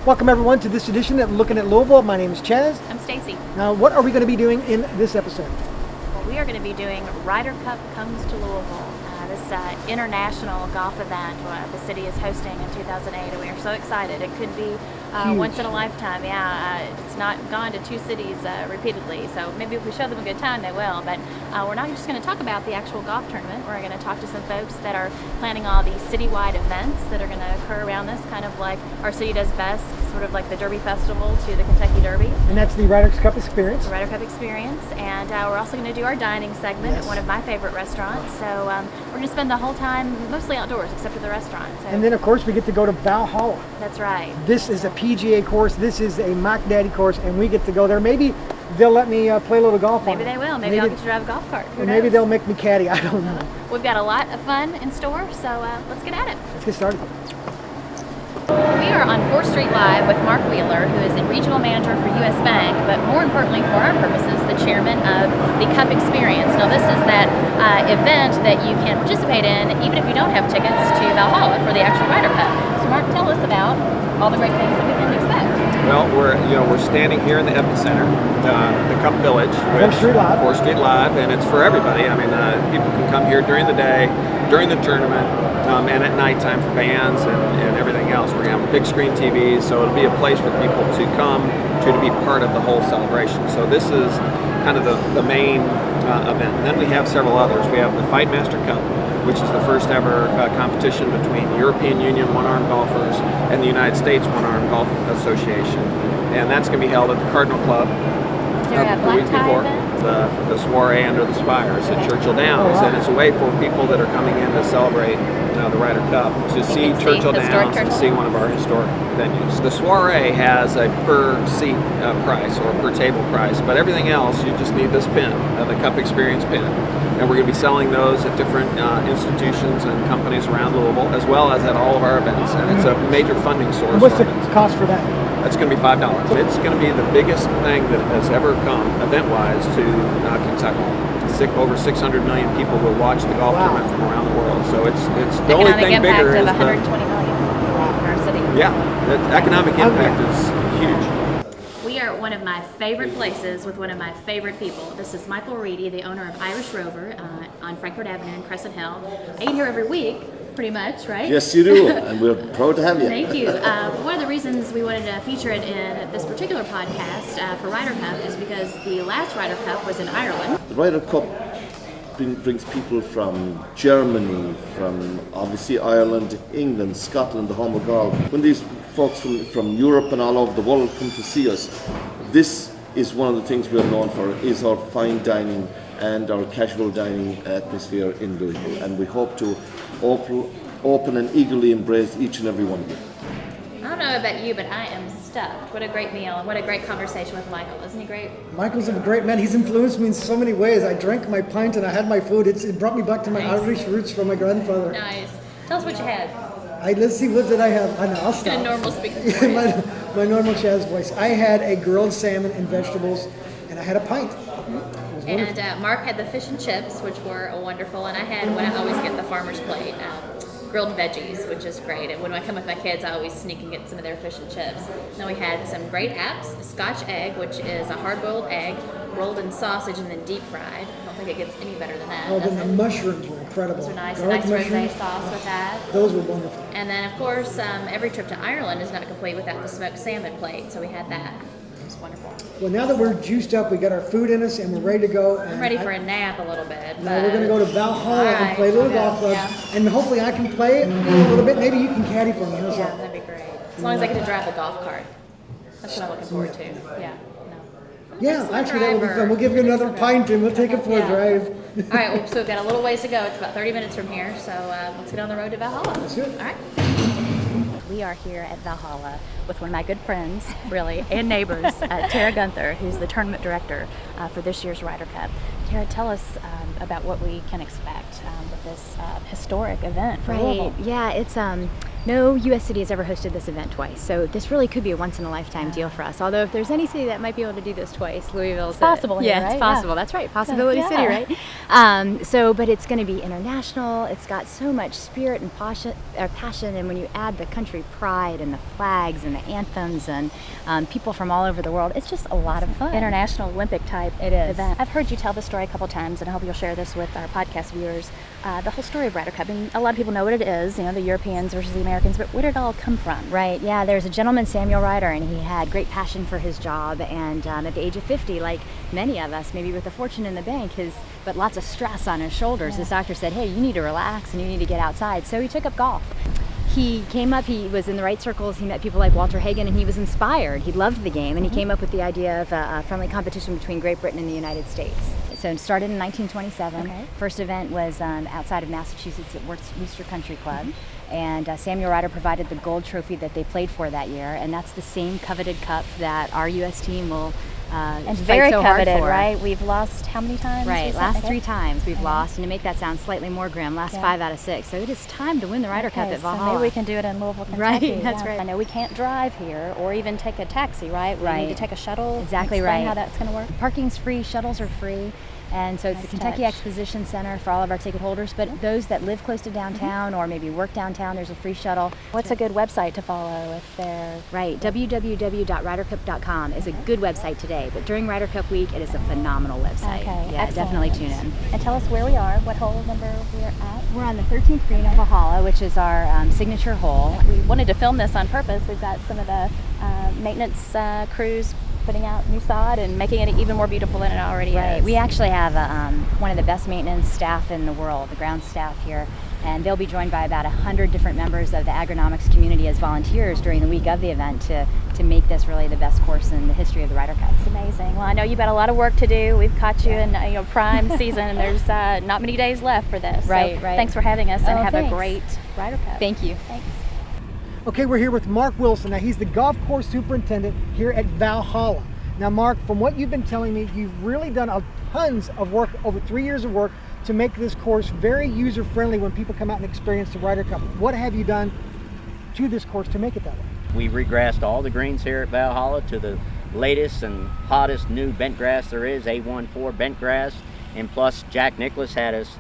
Welcome everyone to this edition of Looking at Louisville. My name is Chaz. I'm Stacy. Now, what are we going to be doing in this episode? Well, we are going to be doing Ryder Cup Comes to Louisville. This international golf event the city is hosting in 2008, and we are so excited. It could be once in a lifetime. It's not gone to two cities repeatedly, so maybe if we show them a good time, they will. But we're not just going to talk about the actual golf tournament. We're going to talk to some folks that are planning all these citywide events that are going to occur around this, kind of like our city does best, sort of like the Derby Festival to the Kentucky Derby. And that's the Ryder Cup experience. The Ryder Cup experience, and we're also going to do our dining segment at one of my favorite restaurants. So we're going to spend the whole time mostly outdoors, except for the restaurant. So. And then, of course, we get to go to Valhalla. That's right. This is a PGA course. This is a Mac Daddy course, and we get to go there. Maybe they'll let me play a little golf. Maybe they will. Maybe I'll get to drive a golf cart. Who knows? Maybe they'll make me caddy. I don't know. We've got a lot of fun in store, so let's get at it. Let's get started. We are on 4th Street Live with Mark Wheeler, who is the regional manager for U.S. Bank, but more importantly for our purposes, the chairman of the Cup Experience. Now this is that event that you can participate in even if you don't have tickets to Valhalla for the actual Ryder Cup. So Mark, tell us about all the great things that we can expect. Well, we're standing here in the epicenter, the Cup Village, 4th Street Live. 4th Street Live, and it's for everybody. I mean, people can come here during the day, during the tournament, and at nighttime for bands and everything else. We're going to have big screen TVs, so it'll be a place for people to come to be part of the whole celebration. So this is kind of the main event. And then we have several others. We have the Fight Master Cup, which is the first ever competition between European Union one-arm golfers and the United States One-Arm Golf Association. And that's going to be held at the Cardinal Club the week before. The soiree under the spires at Churchill Downs. And it's a way for people that are coming in to celebrate the Ryder Cup to see Churchill Downs and see one of our historic venues. The soiree has a per seat price or per table price, but everything else you just need this pin, the Cup Experience pin. And we're going to be selling those at different institutions and companies around Louisville, as well as at all of our events. And it's a major funding source. What's the cost for that? That's going to be $5. It's going to be the biggest thing that has ever come, event-wise, to Kentucky. Over 600 million people will watch the golf tournament from around the world. So it's the only thing bigger is the economic impact of 120 million in our city. Yeah, the economic impact is huge. We are at one of my favorite places with one of my favorite people. This is Michael Reedy, the owner of Irish Rover on Frankfort Avenue in Crescent Hill. I eat here every week, pretty much, right? Yes, you do, and we're proud to have you. Thank you. One of the reasons we wanted to feature it in this particular podcast for Ryder Cup is because the last Ryder Cup was in Ireland. The Ryder Cup brings people from Germany, from obviously Ireland, England, Scotland, the home of golf. When these folks from Europe and all over the world come to see us, this is one of the things we're known for, is our fine dining and our casual dining atmosphere in Louisville. And we hope to open and eagerly embrace each and every one of you. I don't know about you, but I am stuffed. What a great meal and what a great conversation with Michael. Isn't he great? Michael's a great man. He's influenced me in so many ways. I drank my pint and I had my food. It brought me back to my Irish roots from my grandfather. Nice. Tell us what you had. Let's see, what did I have? I know, I'll stop. A normal speaking voice. my normal Chaz voice. I had a grilled salmon and vegetables, and I had a pint. And Mark had the fish and chips, which were wonderful, and I had what I always get, the farmer's plate, grilled veggies, which is great. And when I come with my kids, I always sneak and get some of their fish and chips. Then we had some great apps, a Scotch egg, which is a hard-boiled egg, rolled in sausage and then deep fried. I don't think it gets any better than that. Oh, then the mushrooms were incredible. Those are nice. Garlic Nice mushrooms. rosé sauce with that. Those were wonderful. And then, of course, every trip to Ireland is not complete without the smoked salmon plate, so we had that. It was wonderful. Well, now that we're juiced up, we got our food in us, and we're ready to go. I'm ready for a nap a little bit. Now we're going to go to Valhalla and play little golf clubs, and hopefully I can play a little bit. Maybe you can caddy for me. How's that? That'd be great. As long as I get to drive the golf cart. That's what I'm looking forward to. Yeah. Yeah, actually that would be fun. We'll give you another pint and we'll take it for a drive. All right, well, so we've got a little ways to go. It's about 30 minutes from here, so let's get on the road to Valhalla. Let's do it. All right. We are here at Valhalla with one of my good friends, really, and neighbors, Tara Gunther, who's the tournament director for this year's Ryder Cup. Tara, tell us about what we can expect with this historic event for Louisville. Yeah, it's No U.S. city has ever hosted this event twice, so this really could be a once-in-a-lifetime deal for us. Although if there's any city that might be able to do this twice, Louisville's possible here, yeah, right? it's possible. Yeah. That's right, possibility Yeah. city, right? But it's going to be international. It's got so much spirit and passion, and when you add the country pride and the flags and the anthems and people from all over the world, it's just a lot of fun. International Olympic type It is. event. I've heard you tell the story a couple times, and I hope you'll share this with our podcast viewers. The whole story of Ryder Cup, and a lot of people know what it is, the Europeans versus the Americans, but where did it all come from? Right, yeah, there's a gentleman, Samuel Ryder, and he had great passion for his job, and at the age of 50, like many of us, maybe with a fortune in the bank, but lots of stress on his shoulders, his doctor said, hey, you need to relax and you need to get outside, so he took up golf. He came up, he was in the right circles, he met people like Walter Hagen, and he was inspired. He loved the game, and he came up with the idea of a friendly competition between Great Britain and the United States. So it started in 1927. Okay. First event was outside of Massachusetts at Worcester Country Club. And Samuel Ryder provided the gold trophy that they played for that year, and that's the same coveted cup that our U.S. team will And fight very so hard coveted, for. right? We've lost how many times? Right, recently? last 3 times we've lost, and to make that sound slightly more grim, last 5 out of 6. So it is time to win the Ryder Cup at So Valhalla. maybe we can do it in Louisville, Kentucky. Right, that's right. I know we can't drive here or even take a taxi, right? We need to take a shuttle. Exactly Explain right. how that's going to work. Parking's free, shuttles are free. And so it's Nice the Kentucky touch. Exposition Center for all of our ticket holders, but those that live close to downtown or maybe work downtown, there's a free shuttle. What's a good website to follow if they're... Right, www.rydercup.com is a good website today, but during Ryder Cup week, it is a phenomenal website. Okay, Yeah, excellent. definitely tune in. And tell us where we are, what hole number we're at. We're on the 13th green of Valhalla, which is our signature hole. We wanted to film this on purpose. We've got some of the maintenance crews putting out new sod and making it even more beautiful than it already Right, is. we actually have one of the best maintenance staff in the world, the ground staff here, and they'll be joined by about 100 different members of the agronomics community as volunteers during the week of the event to make this really the best course in the history of the Ryder Cup. It's amazing. Well, I know you've got a lot of work to do. We've caught you in prime season, and there's not many days left for this. Right, so right. Thanks for having us, and have thanks. a great Ryder Cup. Thank you. Thanks. Okay, we're here with Mark Wilson. Now, he's the golf course superintendent here at Valhalla. Now, Mark, from what you've been telling me, you've really done tons of work, over 3 years of work, to make this course very user-friendly when people come out and experience the Ryder Cup. What have you done to this course to make it that way? We regrassed all the greens here at Valhalla to the latest and hottest new bent grass there is, A14 bent grass, and plus Jack Nicklaus had us,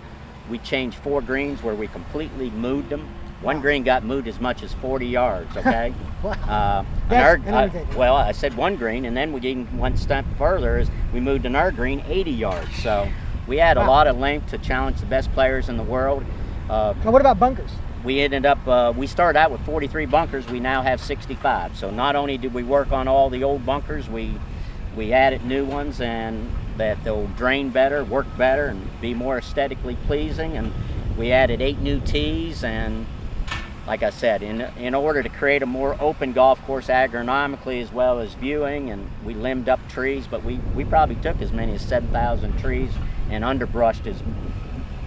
we changed 4 greens where we completely moved them. One green got moved as much as 40 yards, okay? Wow. Well, I said one green, and then we even went a step further, is we moved in our green 80 yards. So we had a lot of length to challenge the best players in the world. Now, what about bunkers? We ended up, we started out with 43 bunkers, we now have 65. So not only did we work on all the old bunkers, we added new ones, and that they'll drain better, work better, and be more aesthetically pleasing. And we added 8 new tees, and like I said, in order to create a more open golf course agronomically as well as viewing, and we limbed up trees, but we probably took as many as 7,000 trees and underbrushed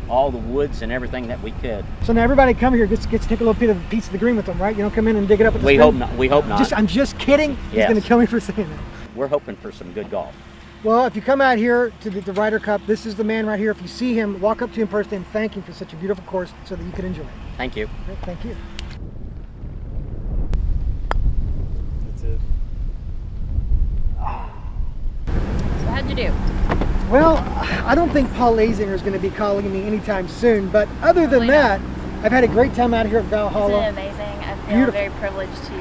all the woods and everything that we could. So now everybody come here gets to take a little piece of the green with them, right? You don't come in and dig it up with the We spoon? hope not. We hope not. I'm just kidding. He's Yes. going to kill me for saying that. We're hoping for some good golf. Well, if you come out here to the Ryder Cup, this is the man right here. If you see him, walk up to him personally and thank him for such a beautiful course so that you can enjoy it. Thank you. Great, thank you. That's it. So how'd you do? Well, I don't think Paul Lazinger is going to be calling me anytime soon, but other than Probably that, I've had a great time out here at Isn't Valhalla. it amazing? I feel Beautiful. very privileged to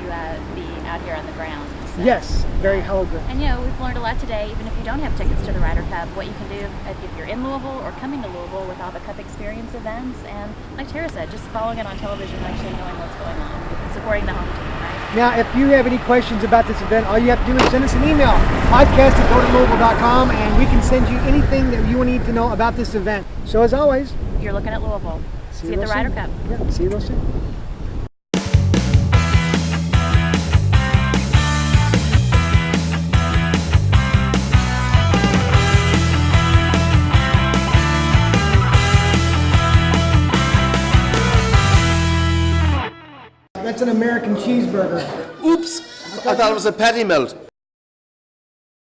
be out here on the ground. So. Yes, very holographic. And we've learned a lot today. Even if you don't have tickets to the Ryder Cup, what you can do if you're in Louisville or coming to Louisville with all the Cup Experience events, and like Tara said, just following it on television and actually knowing what's going on and supporting the home team, right? Now, if you have any questions about this event, all you have to do is send us an email, podcast@gotolouisville.com, and we can send you anything that you need to know about this event. So as always, You're looking at Louisville. See you at real the Ryder soon. Cup. Yeah, see you real soon. That's an American cheeseburger. Oops! I thought it was a patty melt.